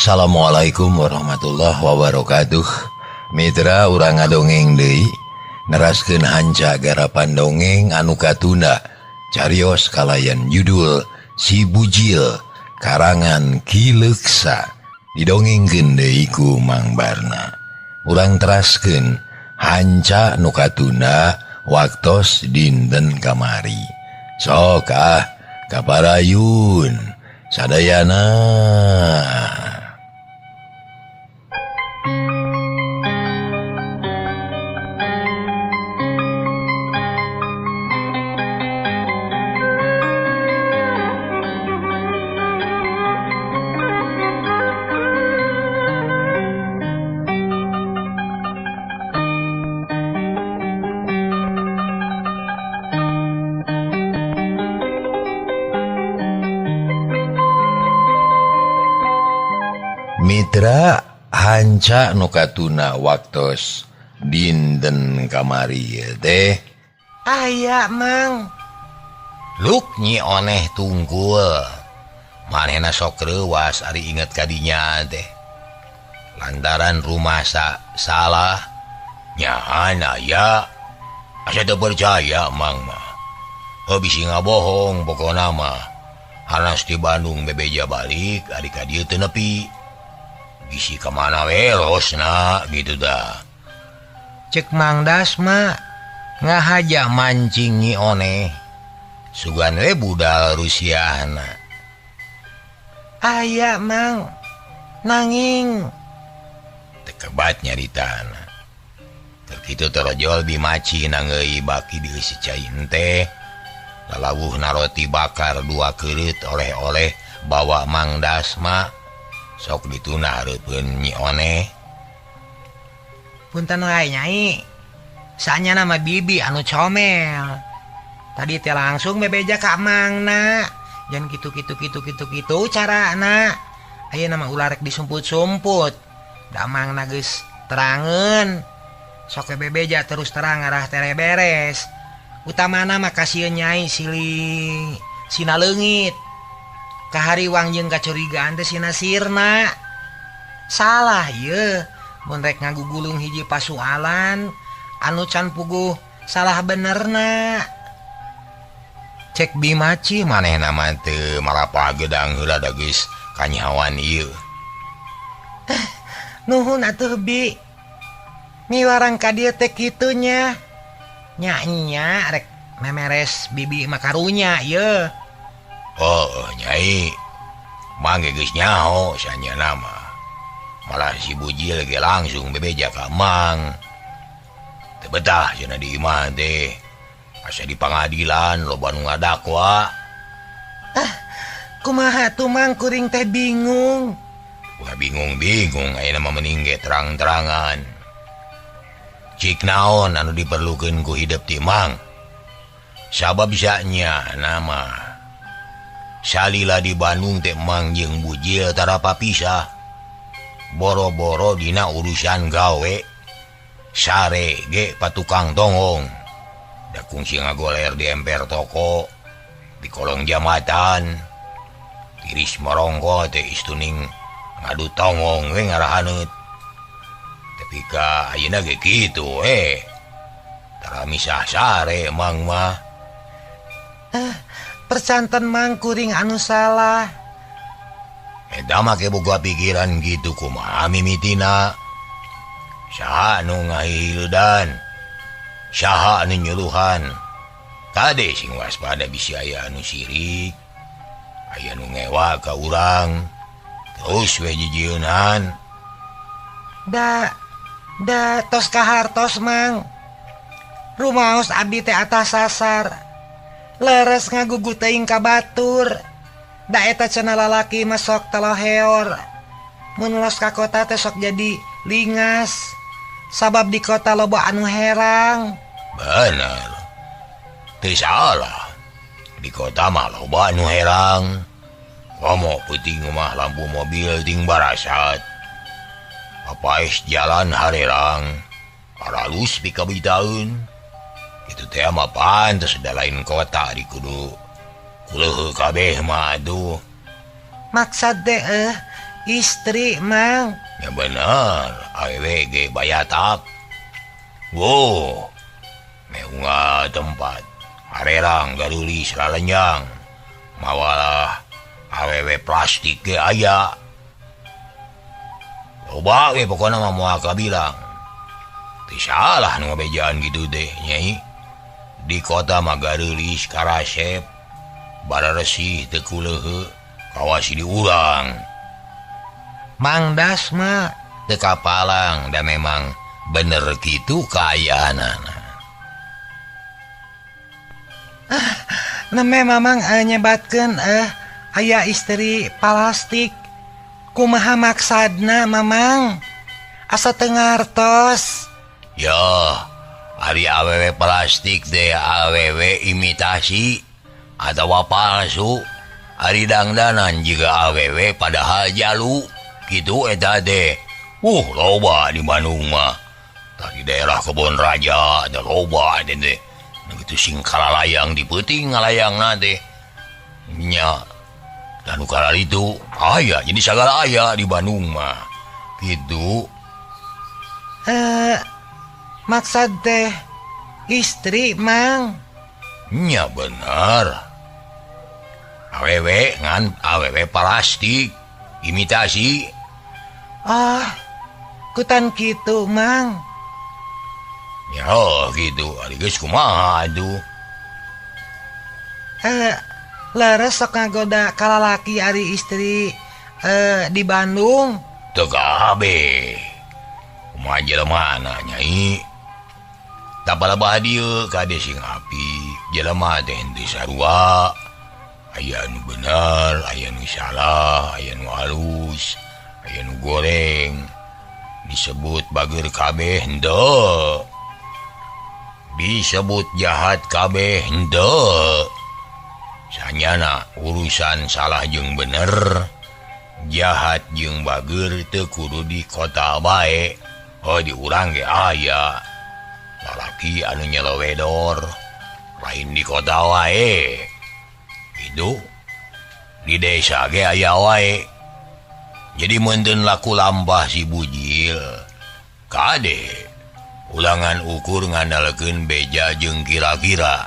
Assalamualaikum warahmatullahi wabarakatuh. Mitra urang ngadongeng deui neraskeun hanca garapan dongeng anu katunda carios kalayan judul Si Bujil karangan Ki Leuksa didongengkeun deui ku Mang Barna. Urang teraskeun hanca nu katunda waktos dinten kamari. Sok kaparayun sadayana. Mitra hanca nu katuna waktos dinten kamari teh aya Mang Luk nyi oneh tungkul manehna sok reuwas ari inget kadinya teh lantaran rumah salah nyahan aya asa teu percaya Mang mah bisi ngabohong pokona mah hanas di Bandung bebeja balik ari ka dieu teu nepi bisi kemana welosna gitu dah. Cek Mang Dasma ngahaja mancing nyi oneh sugan we budal Rusiana. Aya Mang nanging Tekebat nyaritana terkitu terojol bimaci nangeui baki di secain teh lalawuh naroti bakar 2 keureut oleh-oleh bawa Mang Dasma sok dituna hareupeun nyi oneh. Punten wae Nyai, saanya nama bibi anu comel. Tadi teh langsung bebeja ka Mangna, jan kitu carana. Aya nama ulah rek disumput-sumput. Da Mangna geus terangeun. Sok bebeja terus terang arah tere beres. Utamana mah kasieun Nyai sina leungit. Kahariwang jeung kacurigaan teh sina sirna. Salah ieu mun rek ngagugulung hiji pasualan anu can puguh salah benerna. Cek bimaci manehna mah teu malapa gedang heula da geus kanyawan ieu. Nuhun atuh Bi. Miwarang ka dieu teh kitu nya. Nya rek memeres bibi makarunya ieu. Oh Nyai mangge geus nyaho sanya nama malah si Bujil ge langsung bebeja ka Mang teu betah cenah di imah teh asa di pangadilan loba nu ngadakwa. Kumaha tuh Mang kuring teh bingung. Ulah bingung ayeuna mah mending ge terang-terangan. Cik naon anu diperlukeun ku hidup ti Mang sabab sanya nama salila di Bandung teh Mang jeung Bujil tara papisah. Boro-boro dina urusan gawe. Sare ge patukang tongong. Da kungsi ngagoler di emper toko, di kolong jambatan. Tiris morongko teh istuning ngadu tongong we ngarahaneut. Tapi ka ayeuna ge kitu tara misah sare Mang mah. Percanten Mang kuring anu salah. Eta mah ke boga pikiran gitu kumaha mimitina. Saha anu ngahileudan, saha anu nyuluhan. Tade sing waspada bisi aya anu sirik, aya anu ngewa ka urang, terus we jijieunaan. Da tos kahartos Mang. Rumaos abdi teh atas sasar. Leres ngagugu teuing ka batur. Da eta cenah lalaki mah sok teloheor. Mun los ka kota teh sok jadi lingas. Sabab di kota loba anu herang. Bener. Teu salah. Di kota mah loba anu herang. Komo peuting mah lampu mobil ting barasat. Papaes jalan harerang. Paralus pikabitaeun. Itu teh mah pantes da lain kota di kudu kuleuh kabeh mah atuh. Maksud teh istri mang ya bener awg bayatak wow meunga tempat arerang garulis lalenjang mawalah awewe plastik ge aya loba we pokona mah moal kabilang teu salah nu ngabejaan gitu deh nyai di kota mah garulis karasep bararesih teu kuleuheu kawasi di urang Mang Das mah teu kapalang da memang bener kitu kaayaanana neme mamang nyebatkeun aya istri plastik kumaha maksadna mamang asa teu ngartos ya ari awewe plastik teh awewe imitasi atau palsu ari dangdanan juga awewe padahal jalu gitu eta teh loba di Bandung mah di daerah Kebon Raja ada loba teh gitu sing kalalayang di peuting ngalayang teh nya dan ukara itu aya jadi sagala aya di Bandung mah gitu maksad teh istri mang nya bener awewe ngan awewe plastik imitasi kutan kitu mang ya gitu ari geus kumaha atuh leres sok ngagoda kalalaki ari istri di Bandung teu kabeh kumaha jelemana nyai tapalabah dieu kade sing api jelema teh henteu sarua aya nu bener aya nu salah aya nu halus aya nu goreng disebut bageur kabeh henteu disebut jahat kabeh henteu sanyana urusan salah jeung bener jahat jeung bageur teu kudu di kota bae di urang ge aya lalaki anu nyelewedor lain di kota wae itu di desa ge aya wae jadi munteun laku lampah si bujil kade ulangan ukur ngandalkeun beja jeung kira-kira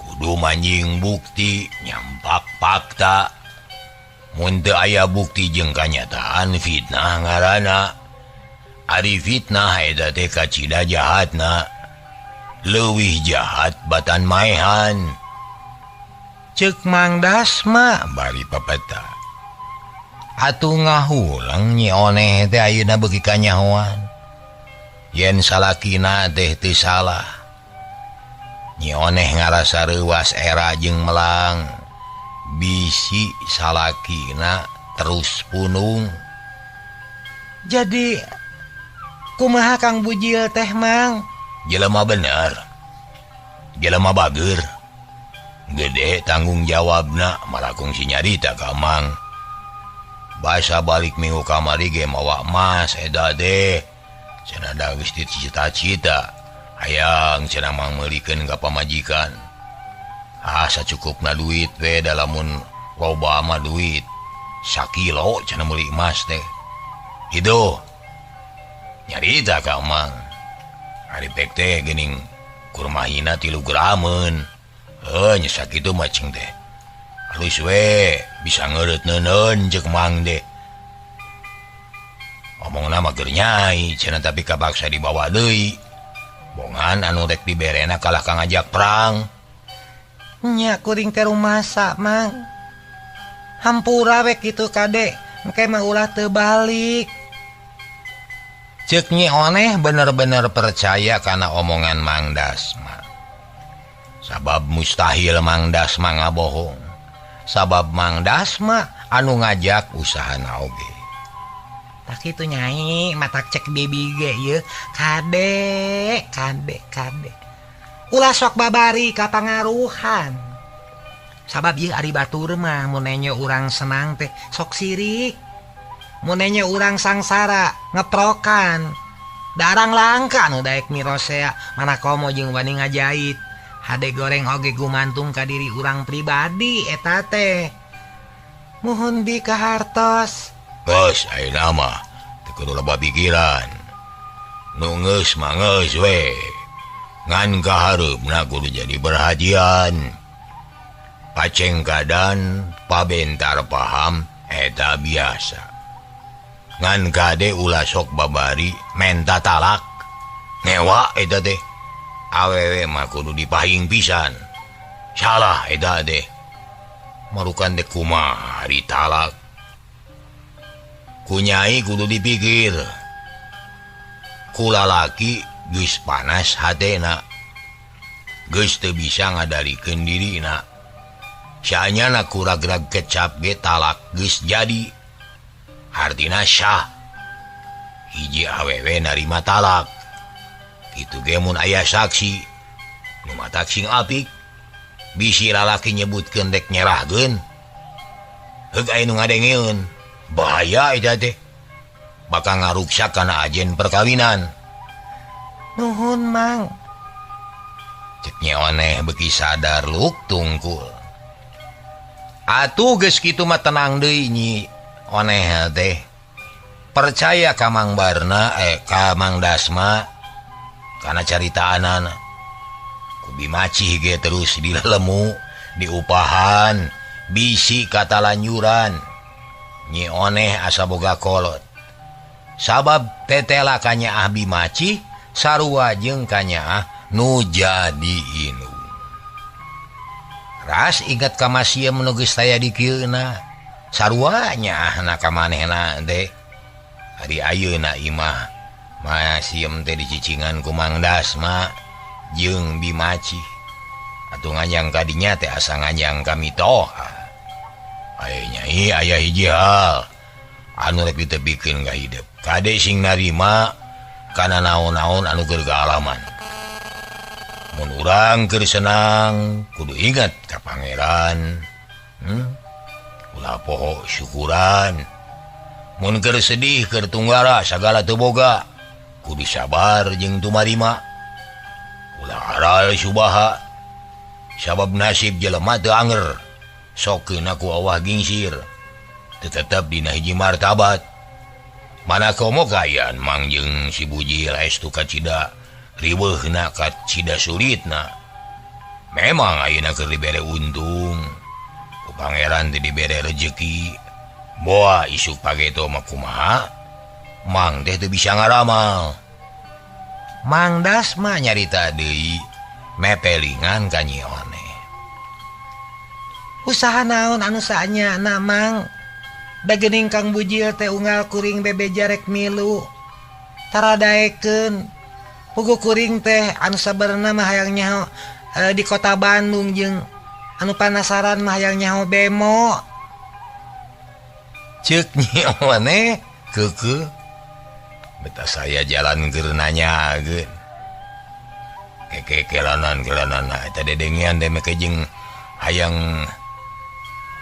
kudu manjing bukti nyampak fakta mun teu aya bukti jeung kanyataan fitnah ngaranna ari fitnah eta teh kacida jahatna leuwih jahat batan maehan ceuk Mang Das mah bari papata atuh ngahulang nyi oneh teh ayeuna beuki kanyahoan yen salakina teh teu salah nyi oneh ngarasa reuwas era jeung melang bisi salakina terus punung jadi kumaha Kang Bujil teh mang jelema bener jelema bageur gede tanggung jawabna malakung si nyarita ka mang basa balik minggu kamari ge mawa emas eta teh cenah da geus cita-cita hayang cenah mang meulikeun ka pamajikan sacukupna duit we da lamun loba mah duit sakilo cenah meuli emas teh itu nyarita ka mang ari pek teh geuning kurmahina 3 grameun nya sakitu mah cing teh halus we bisa ngeureut neuneun ceuk mang deh omongna mah keur nyai cenah tapi kabaksa dibawa deui bongan anu rek diberena kalah ka ngajak perang nya kuring teh rumasa mang hampura we kitu kade engke mah ulah teu balik ceuk nyi oneh bener-bener percaya kana omongan Mang Das mah sabab mustahil Mang Das mah ngabohong sabab Mang Das mah anu ngajak usahana oge tak kitu nyai matak cek bibi ge ieu kade ulah sok babari ka pangaruhan sabab ieu ari batur mah mun nya urang senang teh sok sirik mun nya urang sangsara ngeprokan darang langka nu daek mirosea mana komo jeung wani ngajait hade goreng oge gumantung ka diri urang pribadi eta teh muhun bi ka hartos bos ayeuna mah teu kudu loba pikiran nu geus mah geus we ngan kahareupna kudu jadi perhatian paceng kadan pabentar paham eta biasa ngan kade ulah sok babari menta talak ngewa eta teh awewe mah kudu dipahing pisan salah eta teh marukan teh kumaha ditalak kunyai kudu dipikir kulalaki geus panas hatena geus teu bisa ngadarikeun dirina saanyana kurag-rag kecap ge talak geus jadi artina syah hiji awewe narima talak kitu ge mun aya saksi nu matak sing apik bisi lalaki nyebutkeun dek nyerahkeun heug aya nu ngadengeun bahaya eta teh bakal ngaruksak kana ajen perkawinan nuhun mang cek nyeoneh beki sadar luk tungkul atuh geus kitu mah tenang deui nyi oneh teh percaya ka Mang Barna ka Mang Dasma kana caritaanana ku bimacih ge terus dilelemu diupahan bisi kata lanjuran nyi oneh asa boga kolot sabab tetela kanya ah bimacih sarua jeung kanya ah nu jadi inu ras ingat ka masieum nu geus taya di kieuna sarua nya ah na ka manehna teh ari ayeuna imah masieum teh dicicingan ku Mang Dasma jeung bimacih atuh nganyang ka dinya teh asa nganyang ka mitoha aya nyai aya hiji hal anu rek ditebikeun ka hidup kade sing narima kana naon-naon anu keur kaalaman mun urang keur senang kudu ingat ka pangeran ulah poho syukuran mun keur sedih keur tunggara sagala teu boga kudu sabar jeung tumarima ulah aral subaha sabab nasib jelema teu anger sokeun aku Allah gingsir tetep dina hiji martabat mana komo kayan mang jeung si bujil estu ka cida riweuhna ka cida sulitna memang ayeuna keur dibere untung ku pangeran teh dibere rejeki boa isuk pageto mah kumaha mang teh teu bisa ngaramal Mang Dasma nyarita deui mepelingan ka nyi oneh usaha naon anu saanyana mang da geuning Kang Bujil teh unggal kuring bebeja rek milu taradaekeun puguh kuring teh anu sabenerna mah hayang nyaho di kota Bandung jeung anu panasaran mah hayang nyaho bemo ceuk nyi oneh keukeuh beta saya jalan keur nanyageun kelanan eta dedengian teh make jeung hayang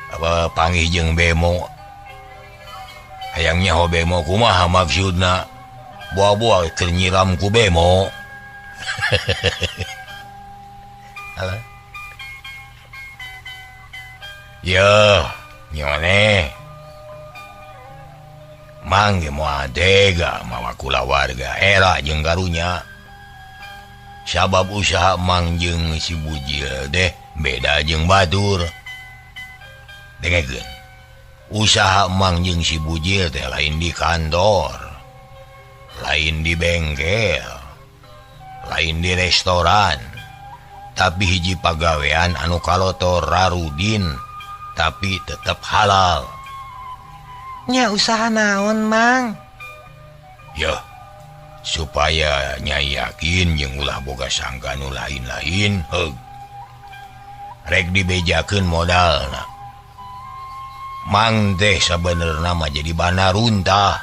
apa panggih jeung bemo hayang nyaho bemo kumaha maksudna buah-buah keur nyiram ku bemo alah ya nyone mangge moal tega mawa kulawarga era jeung karunya sabab usaha mang jeung si bujil deh beda jeung batur dengekeun usaha mang jeung si bujil teh lain di kantor lain di bengkel lain di restoran tapi hiji pagawean anu kalotor rarudin tapi tetep halal nya usaha naon mang ya supaya nyai yakin jeung ulah boga sangka nu lain-lain heug rek dibejakeun modalna mang teh sabenerna mah jadi bana runtah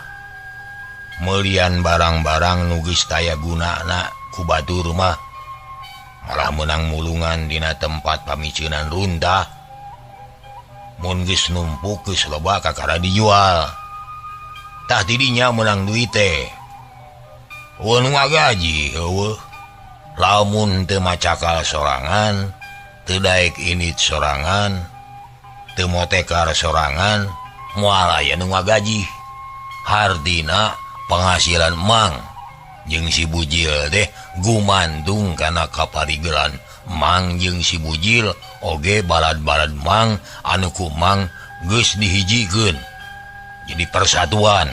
meulian barang-barang nu geus taya gunana ku batur mah malah menang mulungan dina tempat pamiceunan runtah mun geus numpuk geus loba kakara dijual tah tidinya menang duit teh nu ngagaji heueuh lamun teu macakal sorangan teu daek init sorangan teu motekar sorangan moal aya nu ngagaji hardina penghasilan mang jeung si bujil teh gumandung kana kaparigeran mang jeung si bujil oge balad-balad mang anu ku mang geus dihijikeun jadi persatuan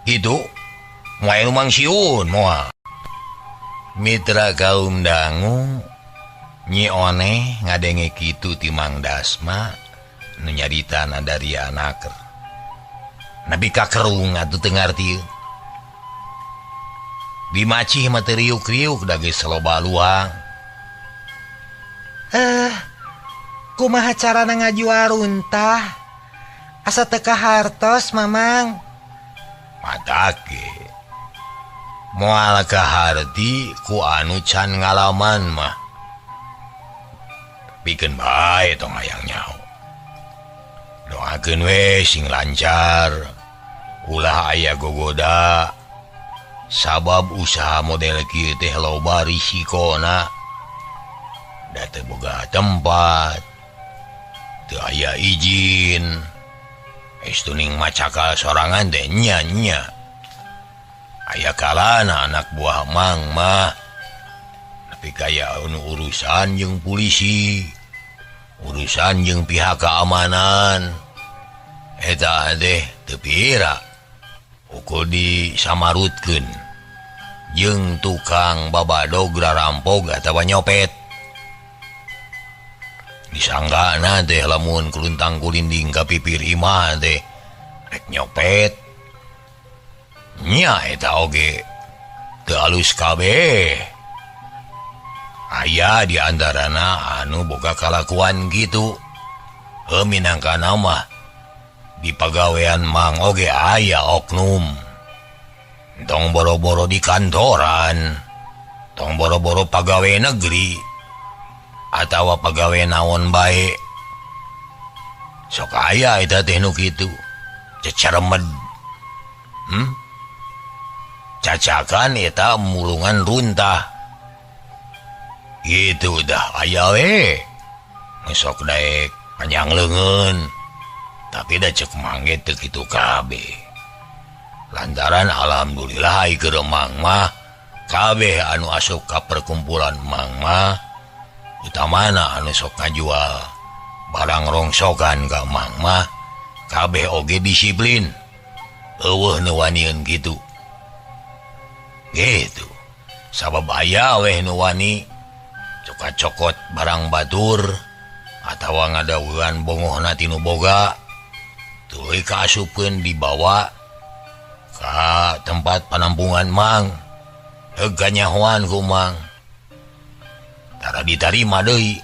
itu moal mang siun moal mitra kaum dangu Nyi Oneh ngadenge kitu ti Mang Dasma nu nyaritana dari anaker nabi kakerung atuh teu ngartieun dimacih mah teu riuk-riuk da geus loba luang kumaha carana ngajual runtah asa teu kahartos Mamang matake moal kaharti ku anu can ngalaman mah pikeun bae tong hayang nyaho doakeun we sing lancar ulah aya gogoda sabab usaha model kieu teh loba risikona da teu boga tempat teu aya izin estuning macakal sorangan teh nya aya kalana anak buah mang mah tapi kaya urusan jeung polisi urusan jeung pihak keamanan eta teh teu pira ukur disamarutkeun jeung tukang babadog rarampog atawa nyopet disanggana teh lamun kuluntang kulinding ka pipir imah teh rek nyopet nya eta oge teu alus kabeh aya di antarana anu boga kalakuan gitu minangkana mah di pagawean mang oge aya oknum tong boro-boro di kantoran tong boro-boro pagawe negeri atawa pagawe naon bae sok aya eta teh nu kitu cecermed cacakan eta mulungan runtah gitu dah aya we ngesok daek panjang leungeun tapi da cek mangge teu kitu kabeh lantaran alhamdulillah ai keur mang mah kabeh anu asup ka perkumpulan mang mah utamana anu sok ngajual barang rongsokan ka mang mah kabeh oge disiplin eueuh nu wanieun kitu gitu sabab aya weh nu wani cokot barang batur atawa ngadawuan bongohna tinu boga tuluy kaasupkeun dibawa ka tempat penampungan mang ganyahoan ku mang tara ditarima deui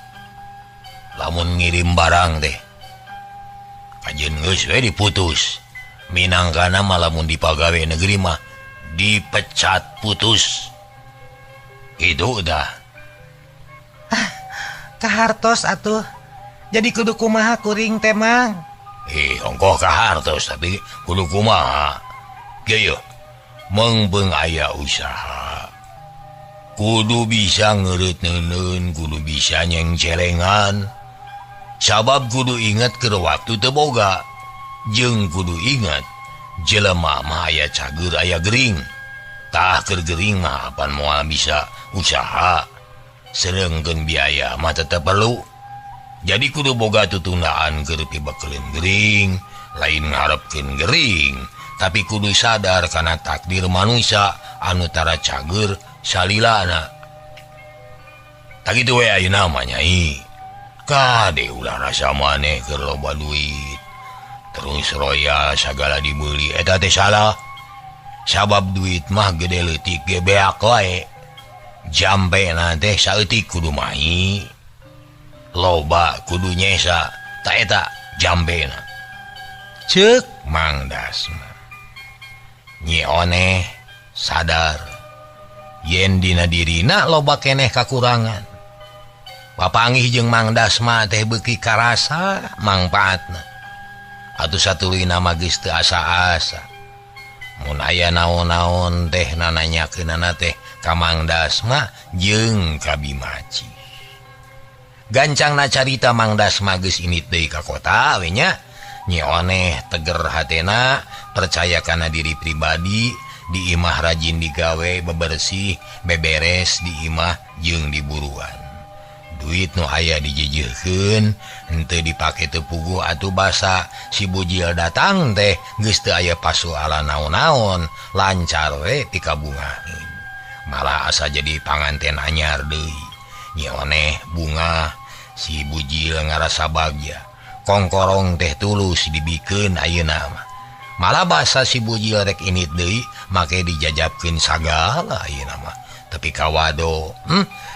lamun ngirim barang teh kajeun geus we diputus minangkana mah lamun di pagawe negeri mah dipecat putus itu dah kahartos atuh jadi kudu kumaha kuring teh Mang ongkoh kahartos tapi kudu kumaha geus mengbeung aya usaha kudu bisa ngeureutneun kudu bisa nyengcelengan sabab kudu inget keur waktu teu boga jeung kudu inget jelema mah aya cager aya gering tah keur gering mah apan moal bisa usaha serengkeun biaya mah tetep perlu jadi kudu boga tutundaan keur pibekeun gering lain ngarepkeun gering tapi kudu sadar kana takdir manusia anu tara cager salilana tak kitu we ayeuna mah nyai kade ulah rasa maneh keur loba duit terus royal sagala dibeli eta teh salah sabab duit mah gede leutik ge beak wae jambe teh saeutik kudu mai loba kudu nyesa tak eta jambena ceuk Mang Dasma Nyi Oneh sadar yen dina dirina loba keneh kakurangan papanggih jeung Mang Dasma teh beuki karasa mangpaatna atuh satuluyna mah geus teu asa-asa mun aya naon-naon teh nananyakeunana teh ka Mang Dasma jeung ka Bimaci gancangna carita Mang Dasma geus init deui ka kota we nya Nyioneh teger hatena percaya karena diri pribadi di imah rajin digawe bebersih beberes di imah jeung diburuan duit nu aya dijejehkeun henteu dipake teu puguh atuh basa si bujil datang teh geus teu aya pasoalan naon-naon lancar we pikabungaheun malah asa jadi panganten anyar deui nyioneh bunga si bujil ngarasa bagja kongkorong teh tulus dibikeun ayeuna mah malah basa si bujil rek init deui make dijajabkeun sagala ayeuna mah tapi kawado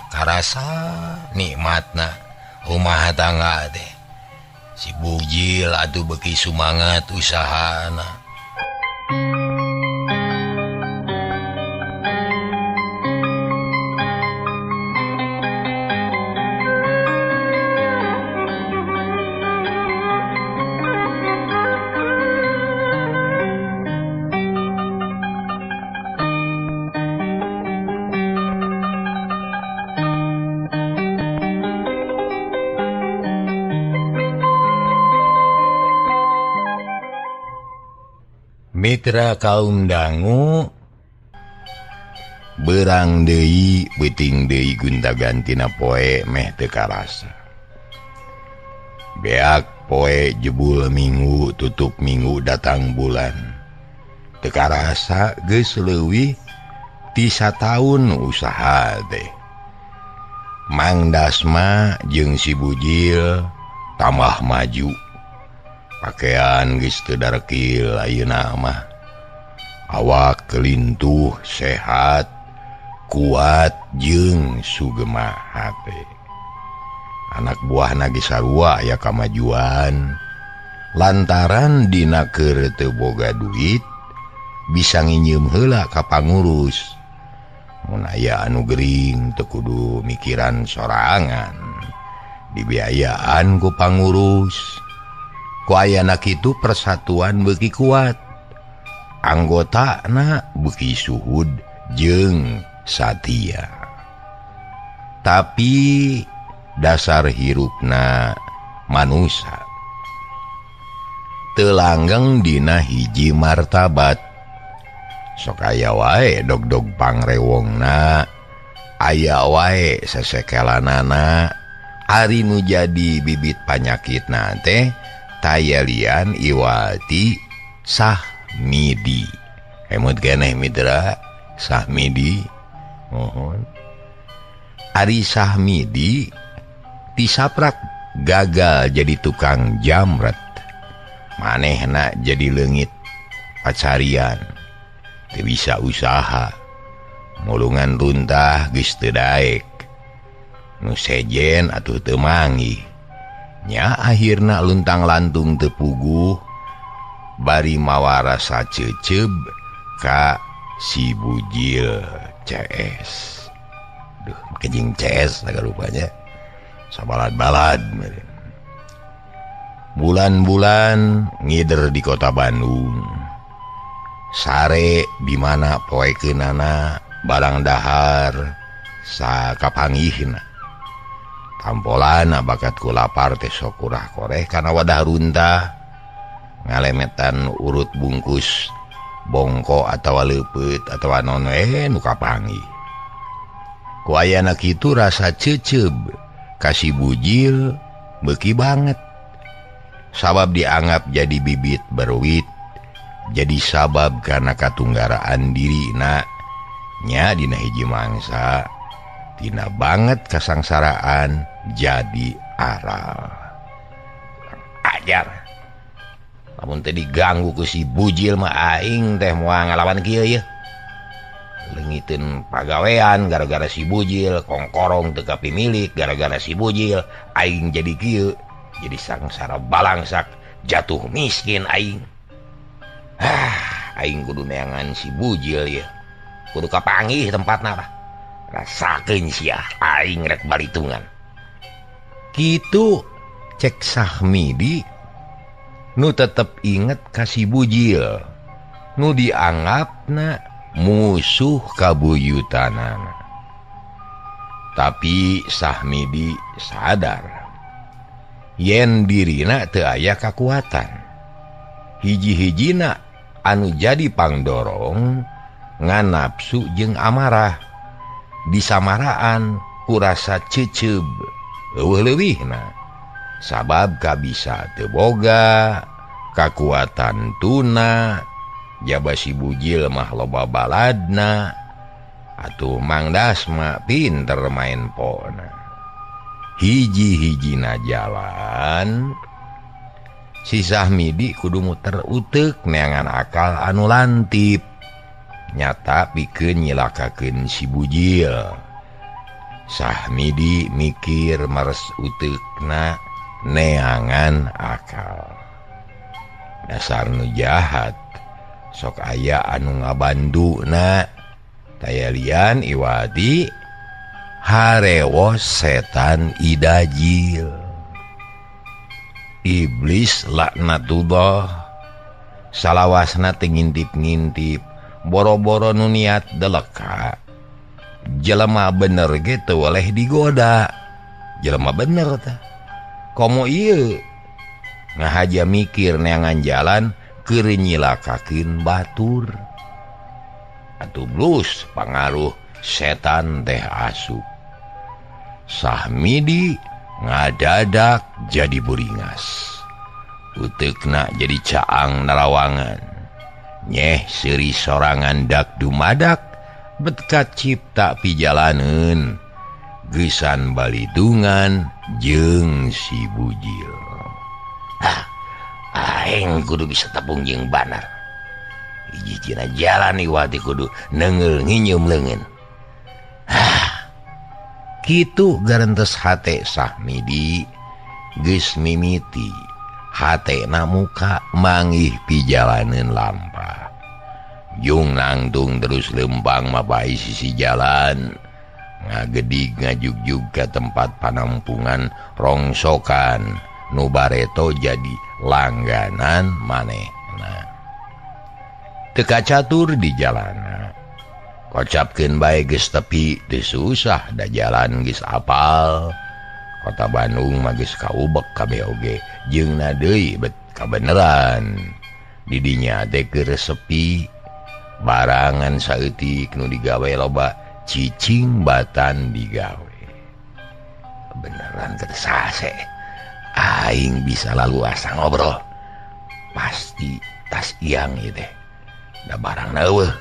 karasa nikmatna rumah tangga teh si bujil atuh beuki sumangat usahana. Mitra kaum dangu berang deui beuting deui gunta-gantina poe meh teu karasa beak poe jebul minggu tutup minggu datang bulan teu karasa geus leuwih ti sataun usaha teh Mang Dasma jeung si bujil tambah maju pakaian geus teu darekil ayeuna mah awak kelintuh sehat kuat jeung sugema hate anak buahna ge sarua aya kamajuan lantaran dina keur teu boga duit bisa nginjeum heula ka pangurus mun aya anu gering teu kudu mikiran sorangan dibiayaan ku pangurus ku ayana kitu persatuan beuki kuat anggotana beuki suhud jeung satia tapi dasar hirupna manusia teu langgeng dina hiji martabat sok aya wae dog-dog pangrewongna aya wae sesekelanana ari nu jadi bibit panyakitna teh tayalian iwati Sahmidi hemut keneh mitra Sahmidi mohon Ari Sahmidi tisaprak gagal jadi tukang jamret manehna jadi leungit pacarian teu bisa usaha mulungan runtah geus teu daek nu sejen atuh teu manggih nya akhirna luntang-lantung teu puguh bari mawa rasa ceuceub ka si bujil CS duh kejing CS agak rupanya sabalad-balad bulan-bulan ngider di kota Bandung sare di mana poekeunana barang dahar sakapanggihna tampolan bakat ku lapar teh sok kurah koreh kana wadah runtah ngalemetan urut bungkus bongko atawa leupeut atawa naon we nu kapanggih ku ayana kitu rasa ceuceub ka si bujil beuki banget sabab dianggap jadi bibit berwit jadi sabab karena katunggaraan dirina nya dina hiji mangsa tina banget kasangsaraan jadi aral ajar lamun teh diganggu ku si bujil mah aing teh moal ngalawan kieu ye leungiteun pagawean gara-gara si bujil kongkorong teu kapimilik gara-gara si bujil aing jadi kieu jadi sangsara balangsak jatuh miskin aing aing kudu neangan si bujil ye kudu kapanggih tempatna tah rasakeun sia aing rek balitungan kitu cek Sahmidi nu tetep inget ka si bujil nu dianggapna musuh kabuyutanana tapi Sahmidi sadar yen dirina teu aya kakuatan hiji-hijina anu jadi pangdorong ngan nafsu jeung amarah disamaraan kurasa ceceb leuwih-leuwihna sabab kabisa teu boga kakuatan tuna jaba si bujil mah loba baladna atuh Mang Dasma pinter main pona hiji-hijina jalan si Sahmidi kudu muter utek neangan akal anu lantip nyata pikeun nyilakakeun si bujil. Sahmidi mikir mares utekna neangan akal dasar nu jahat sok aya anu ngabanduna tayalian iwadi harewos setan idajil iblis laknatullah salawasna teu ngintip-ngintip boro-boro nu niat deleka jelema bener gitu oleh digoda jelema bener tah komo ieu ngahaja mikir neangan jalan keur nyilakakeun batur atuh blus pangaruh setan teh asup Sahmidi ngadadak jadi buringas utekna jadi caang narawangan nyeh seuri sorangan dak dumadak betkat cipta pijalaneun geusan balidungan jeung si bujil aing kudu bisa tepung jeung banar hiji-hijina jalan iwati kudu neungeul nginyeum leungeun kitu garentes hate Sahmidi geus mimiti hatena muka manggih pijalaneun lampah jung nangtung terus lempang mabai sisi jalan ngagedig ngajugjug ke tempat panampungan rongsokan nu bareto jadi langganan manehna teka catur di jalana kocapkeun bae geus tepi teu susah da jalan geus apal kota Bandung mah geus kaubek kabeh oge jeungna deui bet kabeneran di dinya teh keur sepi barangan saeutik nu digawe loba cicing batan digawe beneran keur sase aing bisa lalu asa ngobrol pasti tas iang ieu teh da barangna eueuh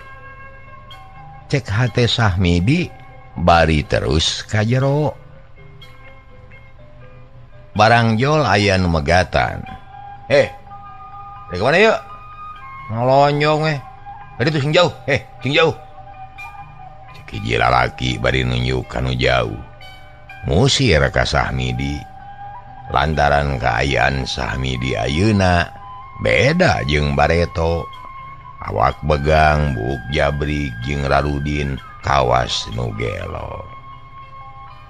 cek hate Sahmidi bari terus ka jero barang jol aya nu megatan dari kemana yuk ngelonjong dari tuh sing jauh sing jauh cek hiji lalaki bari nunjuk kanu jauh musir ka Sahmidi lantaran kaayaan Sahmidi ayeuna beda jeung bareto awak begang buk jabrik jeung Rarudin kawas nu gelo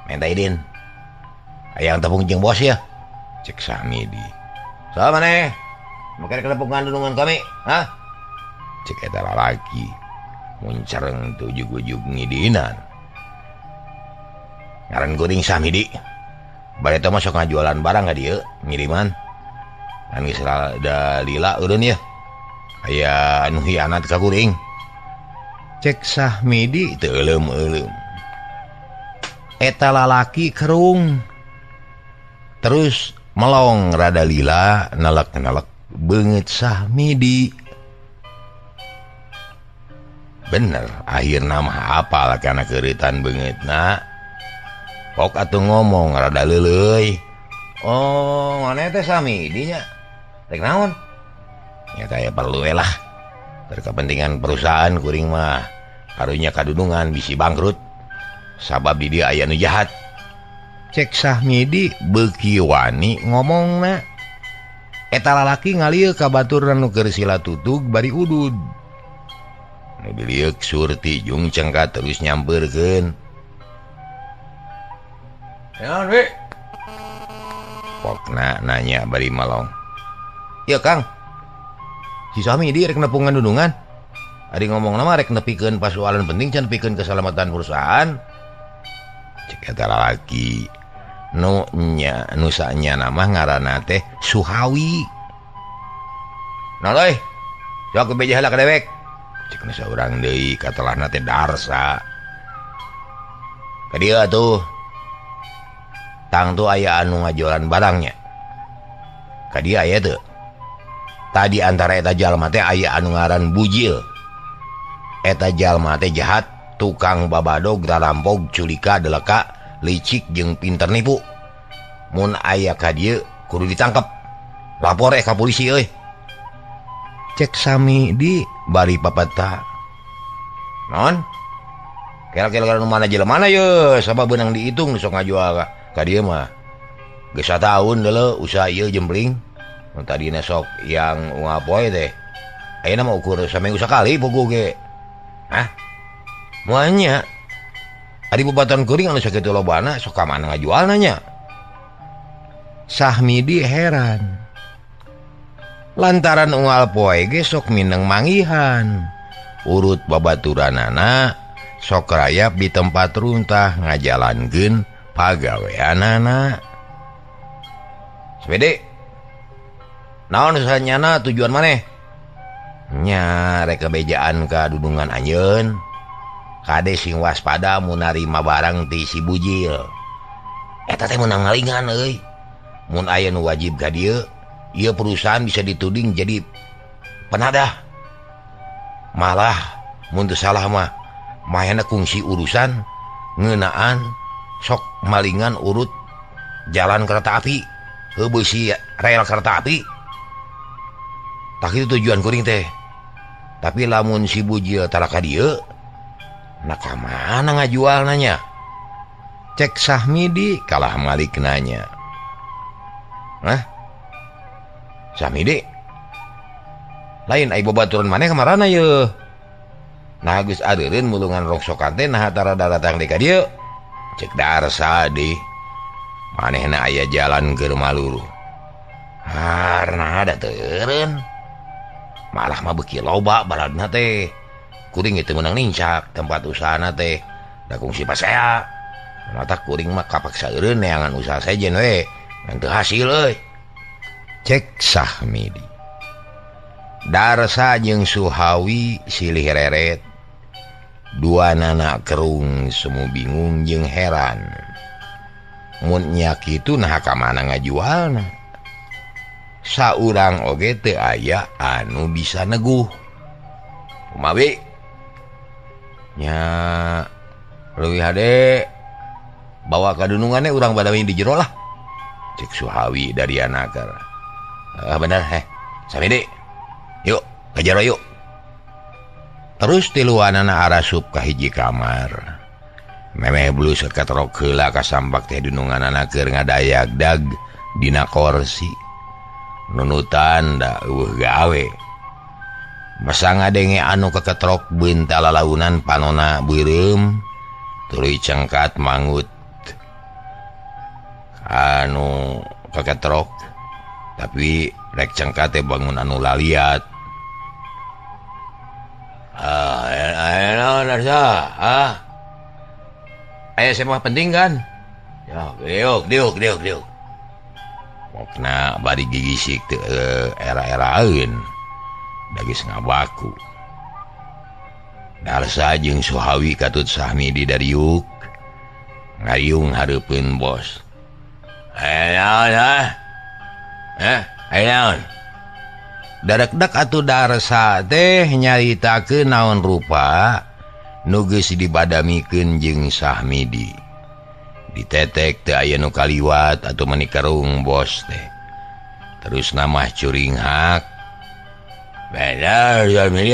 minta idin ayang tepung jeung bos ya cek Sahmidi saha maneh makanya kenepungan dunungan kami cek eta lalaki muncereng tu ujug-ujug ngidinan ngaran kuring Sahmidi bareto mah sok ngajualan barang ka dieu ngiriman kan geus rada lila eureun ya aya anu hianat ka kuring cek Sahmidi teu euleum-euleum eta lalaki kerung terus melong rada lila nalek-nalek beungeut Sahmidi bener akhirna mah apal kana keuritan beungeutna pok atuh ngomong rada leuleuy oh maneh teh Sahmidi nya rek naon nyata ya perlu lah berkepentingan perusahaan kuring mah karunya kadudungan bisi bangkrut sabab di dia aya nu jahat cek Sahmidi beuki wani ngomongna eta lalaki ngalieu ka batur nu keur silatutug bari udud nu diliuk surti jung cengkat terus nyampeurkeun naon we pokna nanya bari malong ieu Kang si Sahmidi rek nepungan dudungan ari ngomong nama rek nepikeun pasualan penting can nepikeun keselamatan perusahaan cek eta lalaki nu nya nu sanya nama ngaranna teh Suhawi euy sok beja heula ka dewek cekna saurang deui katelahna teh Darsa ka dieu atuh tang tuh aya anu ngajualan barangnya ka dieu aya teu tadi antara eta jalma teh aya anu ngaran Bujil eta jalma teh jahat tukang babadog rarampog culika deleka licik jeung pinter nipu mun aya ka dieu kudu ditangkep lapor ka polisi euy cek sami di bari papata naon kira-kira nu mana jelema ye sabab beunang dihitung sok ngajual ka dieu mah geus sataun deuleu usaha ieu jembling mun tadina sok yang ngapoe teh ayeuna mah ukur saminggu sakali puguh ge hah moal nya ari bobatan kuring anu sakitu lobana sok ka mana ngajualna nya Sahmidi heran lantaran unggal poe ge sok mineng mangihan urut babaturanana sok rayap di tempat runtah ngajalankeun pagaweanana sepede naon usahanyana tujuan maneh nya rek kabejaan ka dudungan anjeun kade sing waspada mun narima barang ti si Bujil eta teh meunang ngalingan euy mun aya nu wajib ka dieu ieu perusahaan bisa dituding jadi penadah malah mun teu salah mah mayana kungsi urusan ngeunaan sok malingan urut jalan kereta api beusi rel kereta api tak itu tujuan kuring teh tapi lamun si Bujil tara ka dieu na ka mana ngajual nanya cek Sahmidi kalah malik nanya hah Sahmidi lain ai babaturan maneh kamarana ye nah geus adeureun mulungan rongsokan teh nah tara datang di ka dieu cek Darsa di manehna aya jalan keur maluru harna ada teureun malah mah beuki loba baladna teh kuring itu menang nincak tempat usahana teh da kungsi pasea mata kuring mah kapaksa eureun neangan usaha sejen we ngan teu hasil euy cek Sahmidi Darsa jeung Suhawi silih reret dua nana kerung semu bingung jeung heran mun nya kitu nah ka mana ngajualna saurang oge teu aya anu bisa neguh kumaha nya leuwih hade bawa ka dunungannya urang badawi di jero lah cek Suhawi dari anaker bener Sahmidi yuk ke jero yuk terus tiluanana arasup ka hiji kamar memeh blus ketrok heula ka sambak teh dununganana keur ngadayagdag dina kursi nunutan da eueuh gawe masa ngadenge anu keketrok beun talalaunan panona beureum tuluy cengkat mangut anu keketrok tapi rek cengkat teh bangun anu laliat naon Darsa aya semua penting kan diuk mokna bari gigisik teu era-eraeun da geus ngabaku Darsa jeung Suhawi katut Sahmidi dari yuk ngayung hareupeun bos naon dadak-dak atuh Darsa teh nyaritakeun naon rupa nu geus dibadamikeun jeung Sahmidi ditetek teu aya nu kaliwat atuh meuni karung bos teh terus namah curing hak bener Sahmidi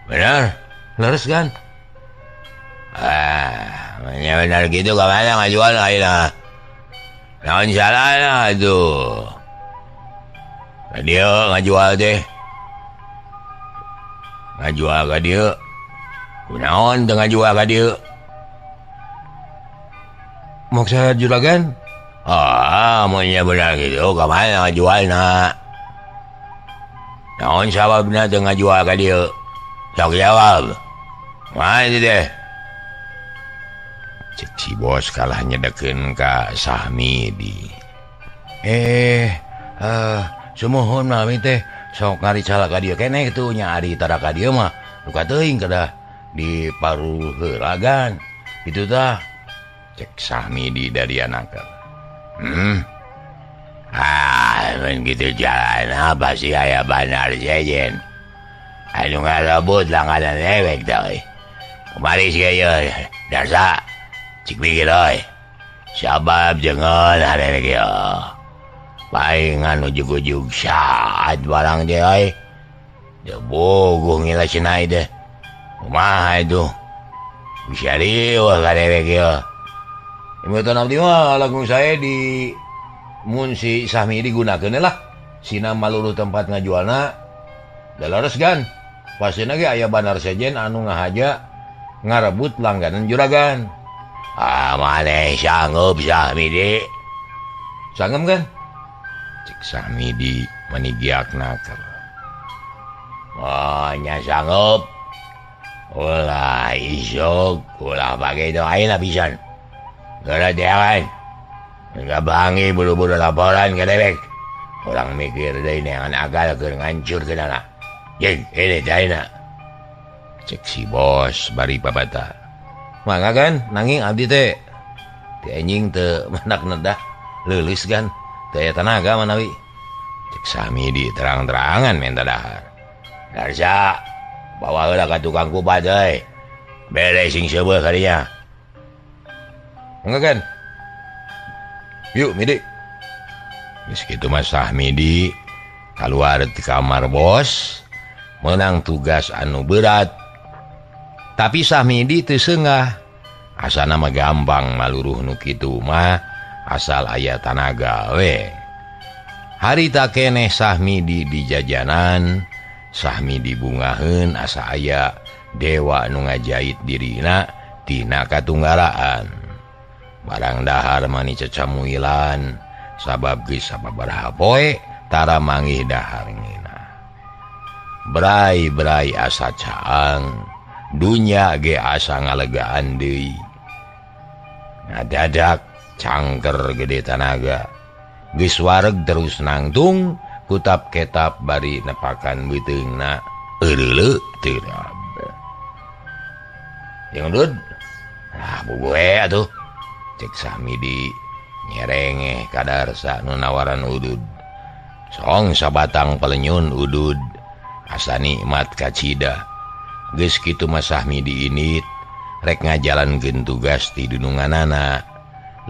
bener leres kan bener gitu ka mana ngajual ayeuna naon salahna atuh dia ngajual teh ngajual ka dieu kunaon teu ngajual ka dieu mok saya juragan mun nya bener gitu ka mana ngajualna naon sababna teu ngajual ka dieu sok jawab mana itu teh cek si bos kalah nyedekeun ka Sahmidi sumuhun mami teh sok ngari calaka dia keneh tuh nya ari taraka dia mah luka teuing kedah di paru heulagan itu tah cek Sahmidi dari anakeun. Men gitu jalan apa sih aya banar sejen anu ngarabut langganan ewek dah kemari sih ya darsa cik mikir sabab jangan ada lagi paling anu ujug-ujug saat barang dia bogo ngila sinai deh kumaha itu bisa riwa ka dewek ya imatan abdi mah lagu saya di mun si Sahmidi digunakeun lah sina maluluh tempat ngajualna da leres gan pasina ge aya banar sejen anu ngahaja ngarebut langganan juragan. Maneh sanggup Sahmidi sangem kan cek Sahmidi manigiakna keur nya sanggup ulah isuk ulah pake itu ayeuna pisan gara dewan enggak bangi buru-buru laporan ke dewek orang mikir deh neangan agal keur ngancur ke dana jeung ini caina cek si bos bari babata mangga kan nanging abdi teh anjing teu manak nedah leuleus kan teu aya tanaga manawi cek Sahmidi terang-terangan minta dahar darsa bawa heula ka tukang kupat euy beres sing seubeuh ka dinya mangga kan yuk Midi geus kitu mah Sahmidi kaluar ti kamar bos menang tugas anu berat tapi Sahmidi teu seungah asana mah gampang maluruh nu kitu mah asal aya tanaga we harita keneh Sahmidi di jajanan Sahmidi bungaheun asa aya dewa nu ngajait dirina tina katunggalaan barang dahar mani cecamuilan sabab geus sababaraha poe tara manggih dahar ngina brai-brai asa caang dunya ge asa ngalegaan deui ngadadak cangker gede tanaga geus wareg terus nangtung kutap ketap bari nepakan beuteungna eureuleu teu jeung dud bugoe atuh cek Sahmidi nyerengeh kadarsa nu nawaran udud song sabatang pelenyun udud asa nikmat kacida geus kitu mah Sahmidi init rek ngajalankeun tugas ti dununganana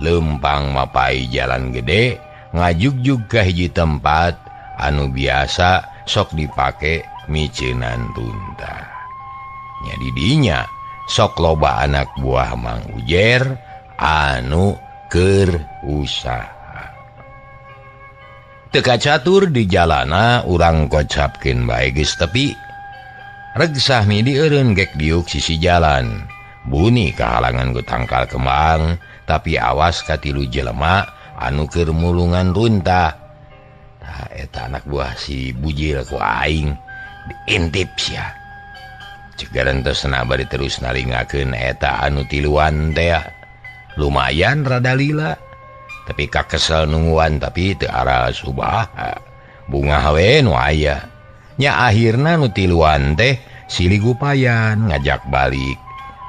leumpang mapai jalan gede ngajugjug ka hiji tempat anu biasa sok dipake miceunan tunta nya di dinya sok loba anak buah Mang Ujer anu keur usaha teka catur di jalana urang kocapkeun bae geus tepi reg Sahmidi eureun gek diuk sisi jalan buni kahalangan ku tangkal kembang tapi awas ka tilu jelema anu keur mulungan runta eta anak buah si bujil ku aing diintip sia cek garantosna bari terus nalingakeun eta anu tiluan teh lumayan rada lila tapi kakesel nungguan tapi teu ara subah bunga we nu aya nya akhirna nu tiluan teh silih gupayan ngajak balik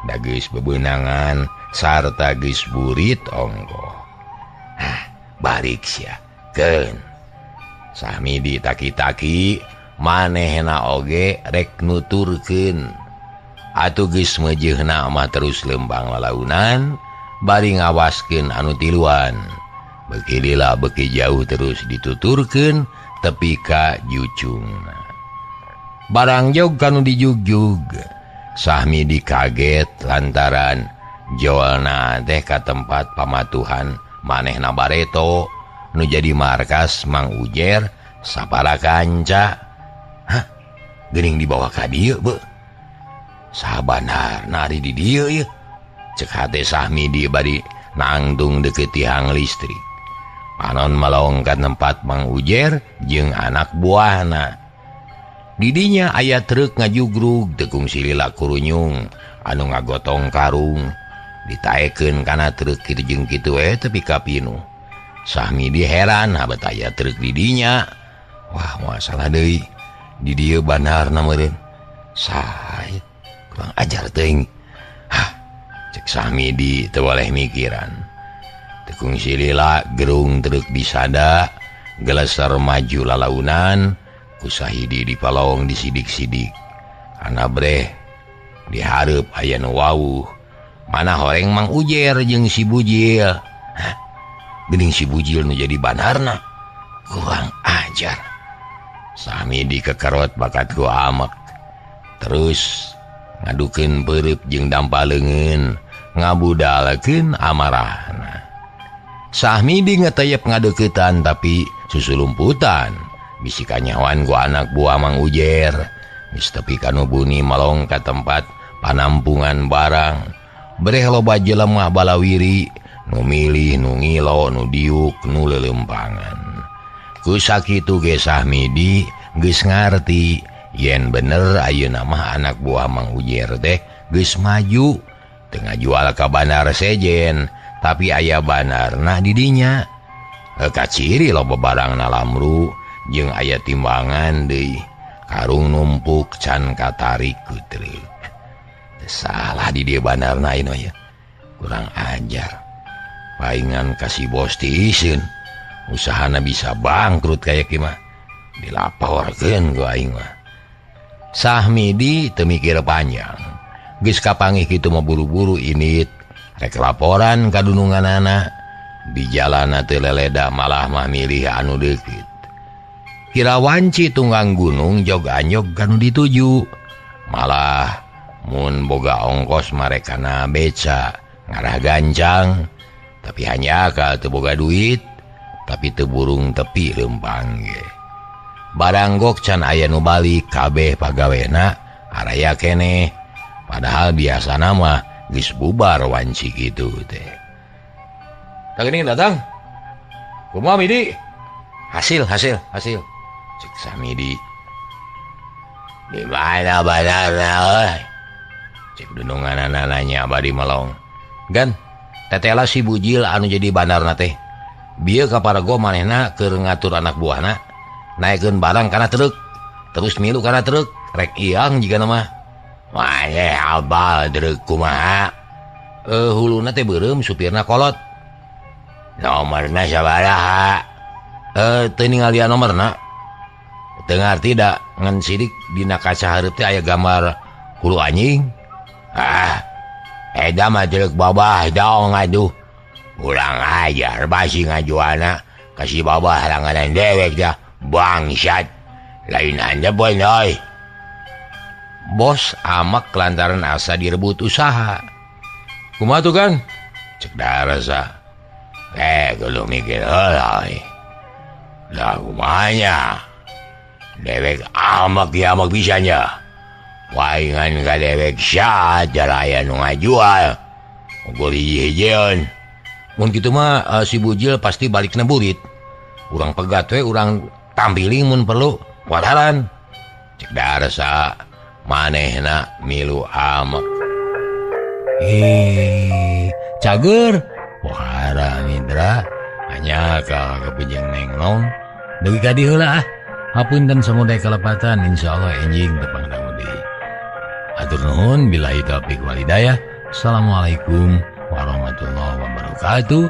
da geus bebeunangan sarta geus burit ongkoh balik sia keun Sahmidi taki-taki manehna oge rek nuturkeun atuh geus meujeuhna mah terus lembang lalaunan bari ngawaskeun anu tiluan beuki lila beuki jauh terus dituturkeun tepi ka jucungna barang jog kanu dijugjug Sahmidi kaget lantaran joalna teh ka tempat pamatuhan manehna bareto nu jadi markas Mang Ujer sapara kanca geuning dibawa ka dieu beuh sabanarna ari di dieu ieu cek hate Sahmidi bari nangtung deukeut tiang listrik panon malong ka tempat Mang Ujer jeung anak buahna di dinya aya truk ngajugrug tekung silila kurunyung anu ngagotong karung ditaekeun kana truk kitu jeung kitu tepi ka pinu Sahmidi heran habat aya truk di dinya wah masalah deui di dia banarna meureun. Sae kurang ajar teuing. Cek Samidi teu boleh mikiran. Tekung si lila gerung truk disada, geleser maju lalaunan, ku sahidi dipalong disidik-sidik. Ana breh dihareup aya nu wawuh. Mana horeng Mang Ujer jeung si Bujil. Geuning si Bujil nu jadi banarna. Kurang ajar. Samidi kekerot bakat ku amek. Terus ngadukeun peureup jeung dampaleungeun, ngabudalkeun amarahna. Samidi ngeteyep ngadeuketan tapi susulumputan. Bisi kanyawan ku anak buah Mang Ujer. Geus tepi kanu buni malong ka tempat panampungan barang. Breh loba jelema balawiri nu milih nu ngilo nu diuk nu leuleumpangan. Ku sakitu ge Samidi geus ngarti yen bener ayeuna mah anak buah Mang Ujer teh geus maju, teu ngajual ka bandar sejen, tapi aya bandarna di dinya. Kaciri loba barangna lamru jeung aya timbangan deui, karung numpuk can katarik ku truk. Salah di dieu bandarna ieu ya. Kurang ajar. Paingan kasih bos tiiseun, usahana bisa bangkrut kaya kieu mah. Dilaporkeun ku aing mah. Samidi teu mikir panjang. Geus kapanggih kitu mah buru-buru init rek laporan ka dununganana. Di jalanna teu leleda malah mah milih anu deukeut. Kirawanci tunggang gunung jog-anjog kanu dituju. Malah mun boga ongkos marekana beca ngarah gancang, tapi hanya ka teu boga duit, tapi teu burung tepi leumpang ge. Barang gok can aya nu balik kabeh pagawena araya keneh. Padahal biasana mah geus bubar wanci kitu teh. Tak geuning datang. Kumaha Midi? Hasil. Cek Samidi. Di mana banarna euy? Cek dununganana nanya abadi melong. Gan, tetela si Bujil anu jadi bandarna teh. Bieu kaparago manehna keur ngatur anak buahna. Naikeun barang kana truk, terus milu kana truk, rek iang jigana mah. Maneh abal truk kumaha? Huluna teh beureum, supirna kolot. Nomerna sabaraha? Teu ningalian nomerna. Teu ngarti da ngan sidik dina kaca hareup teh aya gambar hulu anjing. Eda mah truk babah daong aduh. Kurang ajar basi ngajuana kasih babah langganan dewek dah. Bangsat, lain anda boy. Bos amak lantaran asa direbut usaha. Kumaha tuh kan? Cek darasa. Kudu mikir heuleuy. Lah kumanya? Dewek amak ya amak bisanya. Waingan ka dewek sajar aya nu ngajual. Unggul hiji-hijieun. Mun kitu mah si Bujil pasti balikna burit. Urang pegat we urang tampiling mun perlu wadaran. Cek darasa manehna milu amek. Cager wahara Mitra hanya ka kepejeng nenglong deui ka dieu heula hapunten samuday kalepatan insyaallah enjing tepang damudi. Atur nuhun billahi taufik wal hidayah. Assalamualaikum warahmatullahi wabarakatuh.